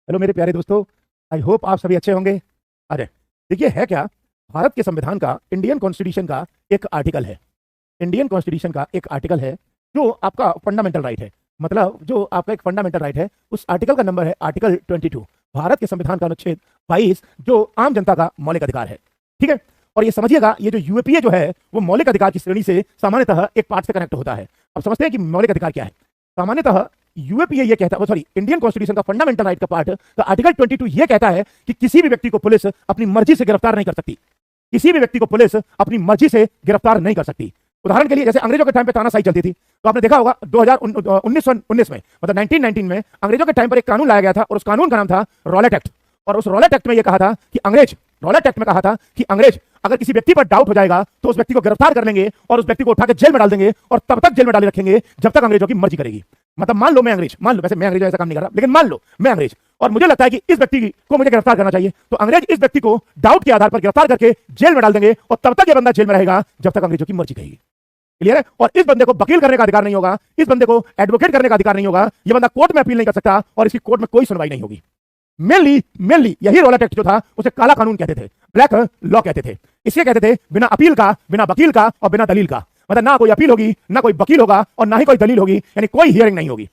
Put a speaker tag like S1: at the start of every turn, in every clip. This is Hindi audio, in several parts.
S1: हेलो मेरे प्यारे दोस्तों। आई होप आप सभी अच्छे होंगे। अरे देखिए, है क्या, भारत के संविधान का, इंडियन कॉन्स्टिट्यूशन का एक आर्टिकल है। इंडियन कॉन्स्टिट्यूशन का एक आर्टिकल है जो आपका फंडामेंटल राइट है। मतलब जो आपका एक फंडामेंटल राइट है, उस आर्टिकल का नंबर है आर्टिकल 22। भारत के संविधान का अनुच्छेद 22, जो आम जनता का मौलिक अधिकार है। ठीक है। और ये समझिएगा, ये जो यूएपीए जो है वो मौलिक अधिकार की श्रेणी से सामान्यतः एक पार्ट से कनेक्ट होता है। अब समझते हैं कि मौलिक अधिकार क्या है। सामान्यतः यूएपीए ये कहता है, सॉरी, इंडियन कॉन्स्टिट्यूशन का फंडामेंटल राइट का पार्ट का आर्टिकल 22 ये कहता है कि किसी भी व्यक्ति को पुलिस अपनी मर्जी से गिरफ्तार नहीं कर सकती। किसी भी व्यक्ति को पुलिस अपनी मर्जी से गिरफ्तार नहीं कर सकती। उदाहरण के लिए, जैसे अंग्रेजों के टाइम पे तानाशाही चलती थी, तो आपने देखा होगा 1919 में, मतलब 1919 में अंग्रेजों के टाइम पर एक कानून लाया गया था और उस कानून का नाम था रॉलेट एक्ट। और उस रॉलेट एक्ट में यह कहा था कि अंग्रेज, रॉलेट एक्ट में कहा था कि अंग्रेज अगर किसी व्यक्ति पर डाउट हो जाएगा तो उस व्यक्ति को गिरफ्तार कर लेंगे और उस व्यक्ति को उठा के जेल में डाल देंगे और तब तक जेल में डाले रखेंगे जब तक अंग्रेजों की मर्जी करेगी। मतलब मान लो मैं अंग्रेज, मान लो, वैसे मैं अंग्रेज ऐसा काम नहीं कर रहा, लेकिन मान लो मैं अंग्रेज और मुझे लगता है कि इस व्यक्ति को मुझे गिरफ्तार करना चाहिए, तो अंग्रेज इस व्यक्ति को डाउट के आधार पर गिरफ्तार करके जेल में डाल देंगे और तब तक यह बंदा जेल में रहेगा जब तक अंग्रेजों की मर्जी कहेगी। क्लियर है। और इस बंदे को वकील करने का अधिकार नहीं होगा, इस बंदे को एडवोकेट करने का अधिकार नहीं होगा, यह बंदा कोर्ट में अपील नहीं कर सकता और इसकी कोर्ट में कोई सुनवाई नहीं होगी। मेनली यही रॉलेट एक्ट जो था उसे काला कानून कहते थे, ब्लैक लॉ कहते थे। इसलिए कहते थे बिना अपील का, बिना वकील का और बिना दलील का। मतलब ना कोई अपील होगी, ना कोई वकील होगा और ना ही कोई दलील होगी, यानी कोई हियरिंग नहीं होगी।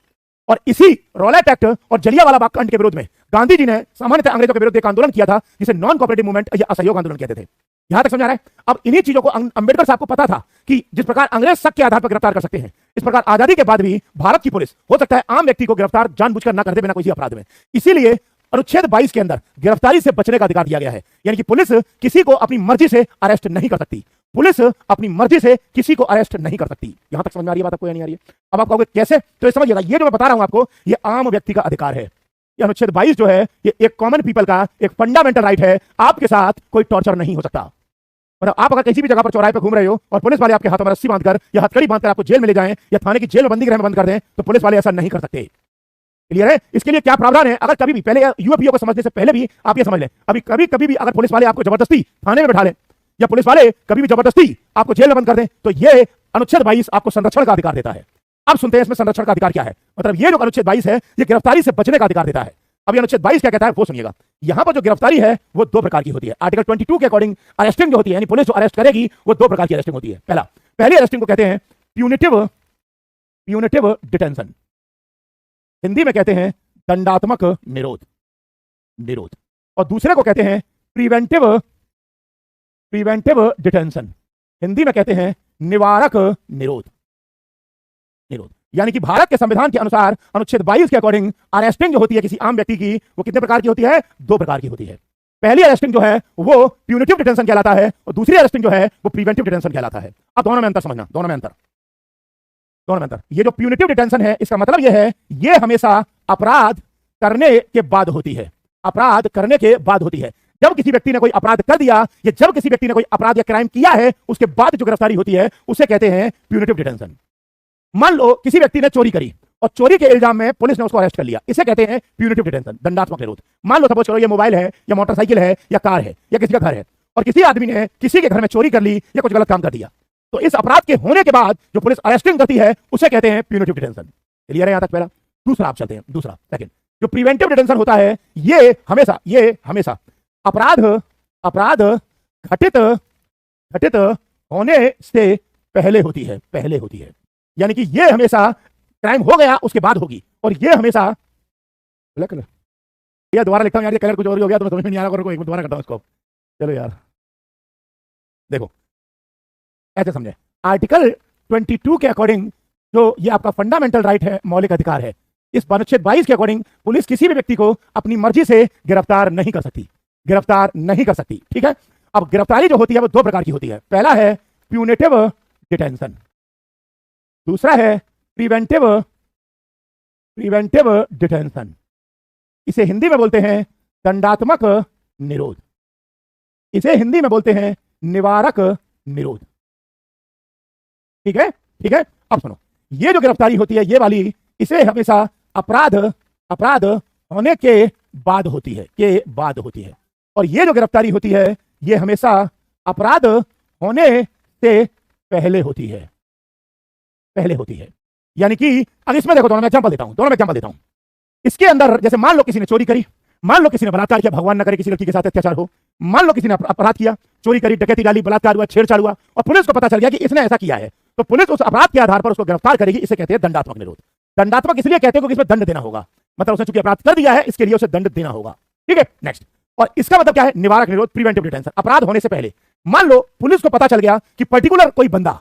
S1: और इसी रॉलेट एक्ट और जलियांवाला बाग कांड के विरोध में गांधी जी ने सामान्यतः अंग्रेजों के विरुद्ध एक आंदोलन किया था जिसे नॉन कोऑपरेटिव मूवमेंट या असहयोग आंदोलन कहते थे। यहां तक समझ आ रहा है। अब इन्हीं चीजों को अंबेडकर साहब को पता था कि जिस प्रकार अंग्रेज शक के आधार पर गिरफ्तार कर सकते हैं, इस प्रकार आजादी के बाद भी भारत की पुलिस हो सकता है आम व्यक्ति को गिरफ्तार जानबूझकर न करते बिना किसी अपराध में। इसीलिए अनुच्छेद 22 के अंदर गिरफ्तारी से बचने का अधिकार दिया गया है। यानी कि पुलिस किसी को अपनी मर्जी से अरेस्ट नहीं कर सकती। पुलिस अपनी मर्जी से किसी को अरेस्ट नहीं कर सकती। यहां तक समझ में आ रही है बात आपको या नहीं आ रही है? अब आप कहोगे कैसे, तो ये समझिएगा, ये जो मैं बता रहा हूं आपको, ये आम व्यक्ति का अधिकार है। ये अनुच्छेद 22 जो है ये एक कॉमन पीपल का एक फंडामेंटल राइट है। आपके साथ कोई टॉर्चर नहीं हो सकता। मतलब आप अगर किसी भी जगह पर चौराहे पर घूम रहे हो और पुलिस वाले आपके हाथों में रस्सी बांधकर या हथकड़ी बांधकर आपको जेल में ले जाएं या थाने की जेल में बंदी गृह में बंद कर दें, तो पुलिस वाले ऐसा नहीं कर सकते। क्लियर है। इसके लिए क्या प्रावधान है, अगर कभी भी, पहले यूएपीओ को समझने से पहले भी आप ये समझ लें, कभी भी अगर पुलिस वाले आपको जबरदस्ती थाने में बैठा लें या पुलिस वाले कभी भी जबरदस्ती आपको जेल में बंद कर दें, तो ये अनुच्छेद 22 आपको संरक्षण का अधिकार देता है। अब सुनते हैं इसमें संरक्षण का अधिकार क्या है। मतलब ये जो अनुच्छेद 22 है ये गिरफ्तारी से बचने का अधिकार देता है। अब ये अनुच्छेद 22 क्या कहता है वो सुनिएगा। यहां पर जो गिरफ्तारी है वो दो प्रकार की होती है। आर्टिकल 22 के अकॉर्डिंग अरेस्टिंग जो होती है, यानी पुलिस जो अरेस्ट करेगी, वो दो प्रकार की अरेस्टिंग होती है। पहली अरेस्टिंग को कहते हैं प्यूनिटिव डिटेंशन, हिंदी में कहते हैं दंडात्मक निरोध। और दूसरे को कहते हैं प्रिवेंटिव डिटेंशन, हिंदी में कहते हैं निवारक निरोध। यानी कि भारत के संविधान के अनुसार अनुच्छेद 22 के अकॉर्डिंग अरेस्टिंग जो होती है किसी आम व्यक्ति की, वो कितने प्रकार की होती है? दो प्रकार की होती है। पहली अरेस्टिंग जो है वो प्यूनिटिव डिटेंशन कहलाता है और दूसरी अरेस्टिंग जो है वो प्रिवेंटिव डिटेंशन कहलाता है। अब दोनों में अंतर समझना, दोनों में अंतर। ये जो प्यूनिटिव डिटेंशन है, इसका मतलब ये है, ये हमेशा अपराध करने के बाद होती है। अपराध करने के बाद होती है। जब किसी व्यक्ति ने कोई अपराध कर दिया या जब किसी व्यक्ति ने कोई अपराध या क्राइम किया है, उसके बाद जो गिरफ्तारी होती है उसे कहते हैं प्यूनिटिव डिटेंशन। मान लो किसी व्यक्ति ने चोरी करी और चोरी के इल्जाम में पुलिस ने उसको अरेस्ट कर लिया, इसे कहते हैं प्यूनिटिव डिटेंशन, दंडात्मक निरोध। मान लो सपोज करो ये मोबाइल है या मोटरसाइकिल है या कार है या किसी का घर है और किसी आदमी ने किसी के घर में चोरी कर ली या कुछ गलत काम कर दिया, तो इस अपराध के होने के बाद जो पुलिस अरेस्टिंग करती है उसे कहते हैं प्यूनिटिव डिटेंशन। क्लियर है यहां तक? पहला। दूसरा आप चलते हैं, दूसरा सेकंड। जो प्रिवेंटिव डिटेंशन होता है ये हमेशा अपराध घटित होने से पहले होती है। यानी कि ये हमेशा क्राइम हो गया उसके बाद होगी, और ये हमेशा कलर यार दोबारा लिखता हूं यार, ये कलर कुछ और ही हो गया तो मैं समझ में नहीं आ रहा, एक बार दोबारा करता हूं इसको। चलो यार देखो, ऐसे समझे। आर्टिकल 22 के अकॉर्डिंग जो ये आपका फंडामेंटल राइट है, मौलिक अधिकार है, इस अनुच्छेद 22 के अकॉर्डिंग पुलिस किसी भी व्यक्ति को अपनी मर्जी से गिरफ्तार नहीं कर सकती। ठीक है। अब गिरफ्तारी जो होती है वो दो प्रकार की होती है। पहला है प्यूनिटिव डिटेंशन, दूसरा है प्रिवेंटिव डिटेंशन। इसे हिंदी में बोलते हैं दंडात्मक निरोध, इसे हिंदी में बोलते हैं निवारक निरोध। ठीक है। अब सुनो, ये जो गिरफ्तारी होती है ये वाली, इसे हमेशा अपराध होने के बाद होती है, और ये जो गिरफ्तारी होती है ये हमेशा अपराध होने से पहले होती है। यानी कि अब इसमें देखो, दोनों में एग्जांपल देता हूं। इसके अंदर जैसे मान लो किसी ने चोरी करी, मान लो किसी ने बलात्कार किया, भगवान न करे किसी लड़की के साथ अत्याचार हो, मान लो किसी ने अपराध किया, चोरी करी, डकैती डाली, बलात्कार हुआ, छेड़छाड़ हुआ और पुलिस को पता चल गया कि इसने ऐसा किया है, तो पुलिस उस अपराध के आधार पर उसको गिरफ्तार करेगी। इसे कहते हैं दंडात्मक निरोध। दंडात्मक इसलिए कहते हैं क्योंकि इसमें दंड देना होगा, मतलब उसने चूंकि अपराध कर दिया है इसके लिए उसे दंड देना होगा। ठीक है, नेक्स्ट। और इसका मतलब क्या है? निवारक निरोध, प्रिवेंटिव डिटेंशन। अपराध होने से पहले मान लो पुलिस को पता चल गया कि पर्टिकुलर कोई बंदा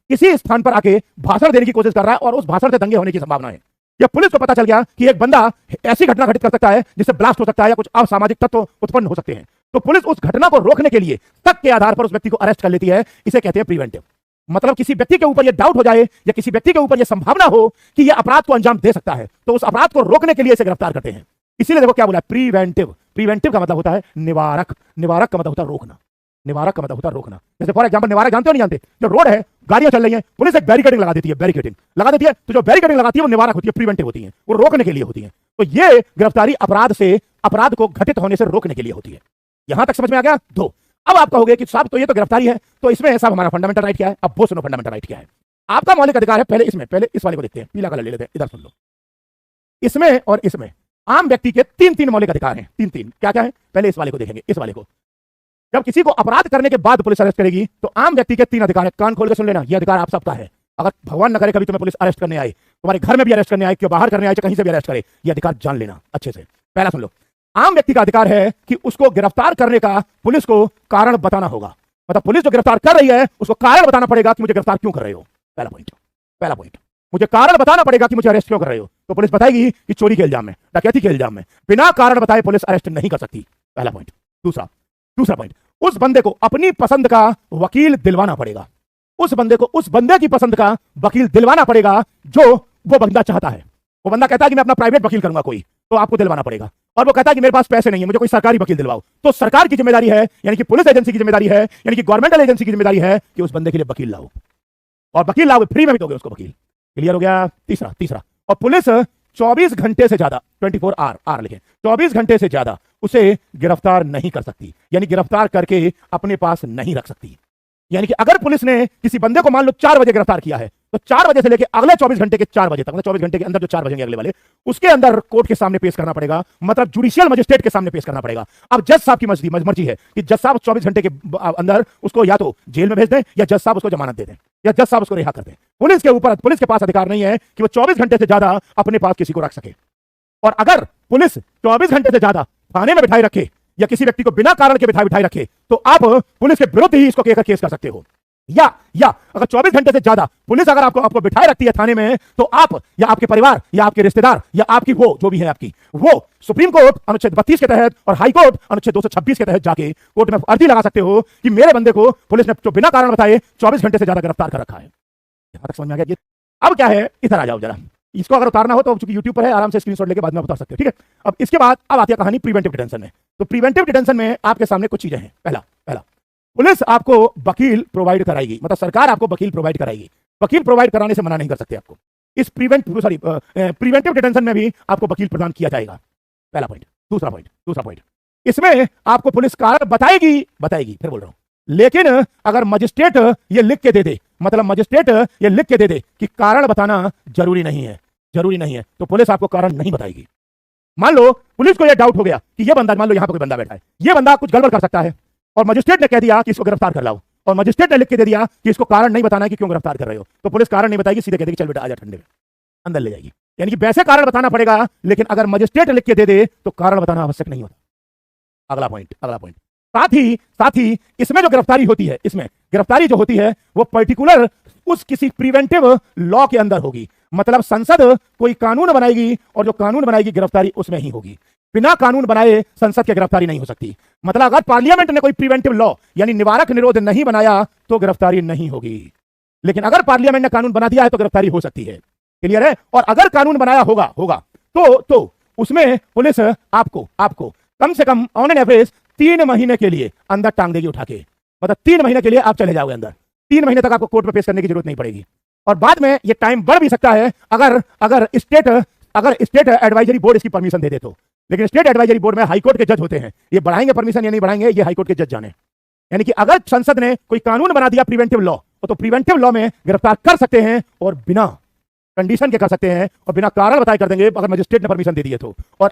S1: किसी स्थान पर आके भाषण देने की कोशिश कर रहा है और उस भाषण से दंगे होने की संभावना है, या पुलिस को पता चल गया कि एक बंदा ऐसी घटना घटित कर सकता है जिससे ब्लास्ट हो सकता है या कुछ असामाजिक तत्व उत्पन्न हो सकते हैं, तो पुलिस उस घटना को रोकने के लिए शक के आधार पर उस व्यक्ति को अरेस्ट कर लेती है। इसे कहते हैं प्रिवेंटिव। मतलब किसी व्यक्ति के ऊपर यह डाउट हो जाए या किसी व्यक्ति के ऊपर यह संभावना हो कि यह अपराध को अंजाम दे सकता है, तो उस अपराध को रोकने के लिए इसे गिरफ्तार करते हैं। इसीलिए देखो क्या बोला, प्रिवेंटिव। प्रिवेंटिव का मतलब होता है निवारक, निवारक का मतलब होता है रोकना, निवारक का मतलब होता है रोकना। जैसे फॉर एग्जांपल निवारक जानते हो नहीं जानते? जो रोड है, गाड़ियां चल रही हैं, पुलिस एक बैरिकेडिंग लगा देती है, बैरिकेडिंग लगा देती है, तो जो बैरिकेडिंग लगाती है वो निवारक होती है, प्रिवेंटिव होती है, वो रोकने के लिए होती है। तो ये गिरफ्तारी अपराध से, अपराध को घटित होने से रोकने के लिए होती है। यहां तक समझ में आ गया? दो। अब आप कहोगे कि साहब तो ये तो गिरफ्तारी है, तो इसमें साहब हमारा फंडामेंटल राइट क्या है? अब वो सुनो फंडामेंटल राइट क्या है। आपका मौलिक अधिकार है, पहले इसमें, पहले इस वाले को देखते हैं, पीला कलर ले लेते हैं, इधर सुन लो। इसमें और इसमें आम व्यक्ति के तीन तीन मौलिक अधिकार हैं, तीन तीन। क्या क्या है? पहले इस वाले को देखेंगे, इस वाले को। जब किसी को अपराध करने के बाद पुलिस अरेस्ट करेगी तो आम व्यक्ति के तीन अधिकार है। कान खोल के सुन लेना, यह अधिकार आप सबका है। अगर भगवान न करे कभी तुम्हें पुलिस अरेस्ट करने आए, तुम्हारे घर में भी अरेस्ट करने आए, क्यों बाहर करने आए, कहीं से भी अरेस्ट करे, यह अधिकार जान लेना अच्छे से। पहला सुन लो, आम व्यक्ति का अधिकार है कि उसको गिरफ्तार करने का पुलिस को कारण बताना होगा। मतलब पुलिस जो गिरफ्तार कर रही है उसको कारण बताना पड़ेगा कि मुझे गिरफ्तार क्यों कर रहे हो। पहला पॉइंट, पहला पॉइंट, मुझे कारण बताना पड़ेगा कि मुझे अरेस्ट क्यों कर रहे हो। तो पुलिस बताएगी कि चोरी के इल्जाम में, डकैती के इल्जाम में, बिना कारण बताए पुलिस अरेस्ट नहीं कर सकती। पहला पॉइंट। दूसरा, दूसरा पॉइंट, उस बंदे को अपनी पसंद का वकील दिलवाना पड़ेगा। उस बंदे को उस बंदे की पसंद का वकील दिलवाना पड़ेगा जो वो बंदा चाहता है। वो बंदा कहता है कि मैं अपना प्राइवेट वकील करूंगा कोई, तो आपको दिलवाना पड़ेगा। और वो कहता है कि मेरे पास पैसे नहीं है, मुझे कोई सरकारी वकील दिलवाओ, तो सरकार की जिम्मेदारी है, यानी कि पुलिस एजेंसी की जिम्मेदारी है, यानी कि गवर्नमेंटल एजेंसी की जिम्मेदारी है कि उस बंदे के लिए वकील लाओ। और वकील लाओ, फ्री में भी दोगे उसको वकील। क्लियर हो गया? तीसरा, तीसरा, और पुलिस 24 घंटे से ज्यादा, 24 आर लिखें, 24 घंटे से ज्यादा उसे गिरफ्तार नहीं कर सकती, यानी गिरफ्तार करके अपने पास नहीं रख सकती। यानी कि अगर पुलिस ने किसी बंदे को मान लो 4 बजे गिरफ्तार किया है, तो 4 बजे से लेकर अगले 24 घंटे के 4 बजे तक, मतलब 24 घंटे के अंदर जो 4 बजेंगे अगले वाले, उसके अंदर कोर्ट के सामने पेश करना पड़ेगा, मतलब जुडिशियल मजिस्ट्रेट के सामने पेश करना पड़ेगा। अब जज साहब की मर्जी है कि जज साहब 24 घंटे के अंदर उसको या तो जेल में भेज दें या जज साहब उसको जमानत दे दें या जज साहब उसको रिहा कर दें। पुलिस के ऊपर, पुलिस के पास अधिकार नहीं है कि वो 24 घंटे से ज्यादा अपने पास किसी को रख सके। और अगर पुलिस 24 घंटे से ज्यादा थाने में बिठाई रखे या किसी व्यक्ति को बिना कारण के बिठाई रखे, तो आप पुलिस के विरुद्ध ही इसको केस कर सकते हो। या अगर 24 घंटे से ज्यादा पुलिस अगर आपको बिठाए रखती है थाने में, तो आप या आपके परिवार या आपके रिश्तेदार या आपकी वो जो भी है आपकी, वो सुप्रीम कोर्ट अनुच्छेद 32 के तहत और हाई कोर्ट अनुच्छेद 226 के तहत जाके कोर्ट में अर्जी लगा सकते हो कि मेरे बंदे को पुलिस ने जो बिना कारण बताए 24 घंटे से ज्यादा गिरफ्तार कर रखा है। यहां तक समझ में आ गया? अब क्या है, इधर आ जाओ जरा। इसको अगर उतारना हो तो चूंकि यूट्यूब पर है, आराम से स्क्रीनशॉट लेके बाद में उतार सकते हो। ठीक है, अब इसके बाद अब आती है कहानी प्रिवेंटिव डिटेंशन में। तो प्रिवेंटिव डिटेंशन में आपके सामने कुछ चीजें हैं। पहला, पुलिस आपको वकील प्रोवाइड कराएगी, मतलब सरकार आपको वकील प्रोवाइड कराएगी। वकील प्रोवाइड कराने से मना नहीं कर सकते आपको। इस प्रिवेंटिव डिटेंशन में भी आपको वकील प्रदान किया जाएगा। पहला पॉइंट। दूसरा पॉइंट, इसमें आपको पुलिस कारण बताएगी, फिर बोल रहा हूं, लेकिन अगर मजिस्ट्रेट ये लिख के दे दे, मतलब मजिस्ट्रेट ये लिख के दे दे कि कारण बताना जरूरी नहीं है, तो पुलिस आपको कारण नहीं बताएगी। मान लो पुलिस को यह डाउट हो गया कि यह बंदा, मान लो यहां पर कोई बंदा बैठा है, यह बंदा कुछ गड़बड़ कर सकता है, और मजिस्ट्रेट ने कह दिया कि इसको गिरफ्तार कर लाओ, और मजिस्ट्रेट ने लिख के दे दिया कि इसको कारण नहीं बताना है कि क्यों गिरफ्तार कर रहे हो, तो पुलिस कारण नहीं बताएगी, सीधे कह देगी चल बेटा आजा ठंडे में, अंदर ले जाएगी। यानी कि वैसे कारण बताना पड़ेगा, लेकिन अगर मजिस्ट्रेट लिख के दे दे तो कारण बताना आवश्यक नहीं होता। अगला पॉइंट, साथ ही इसमें जो गिरफ्तारी होती है, इसमें गिरफ्तारी जो होती है वो पर्टिकुलर उस किसी प्रिवेंटिव लॉ के अंदर होगी। मतलब संसद कोई कानून बनाएगी और जो कानून बनाएगी गिरफ्तारी उसमें ही होगी। बिना कानून बनाए संसद की गिरफ्तारी नहीं हो सकती। मतलब अगर पार्लियामेंट ने कोई प्रिवेंटिव लॉ यानी निवारक निरोध नहीं बनाया तो गिरफ्तारी नहीं होगी, लेकिन अगर पार्लियामेंट ने कानून बना दिया है तो गिरफ्तारी हो सकती है। क्लियर है? और अगर कानून बनाया होगा तो उसमें पुलिस आपको कम से कम ऑन एन एवरेज 3 महीने के लिए अंदर टांग देगी उठा के। मतलब 3 महीने के लिए आप चले जाओगे अंदर, 3 महीने तक आपको कोर्ट में पेश करने की जरूरत नहीं पड़ेगी। और बाद में ये टाइम बढ़ भी सकता है अगर स्टेट एडवाइजरी बोर्ड इसकी परमिशन दे दे तो। लेकिन स्टेट एडवाइजरी बोर्ड में हाईकोर्ट के जज होते हैं, ये बढ़ाएंगे परमिशन या नहीं बढ़ाएंगे ये हाईकोर्ट के जज जाने। यानी कि अगर संसद ने कोई कानून बना दिया प्रिवेंटिव लॉ, तो प्रिवेंटिव लॉ में गिरफ्तार कर सकते हैं और बिना कंडीशन के कर सकते हैं और बिना कारण बताए कर देंगे अगर मजिस्ट्रेट ने परमिशन दे दी है तो। और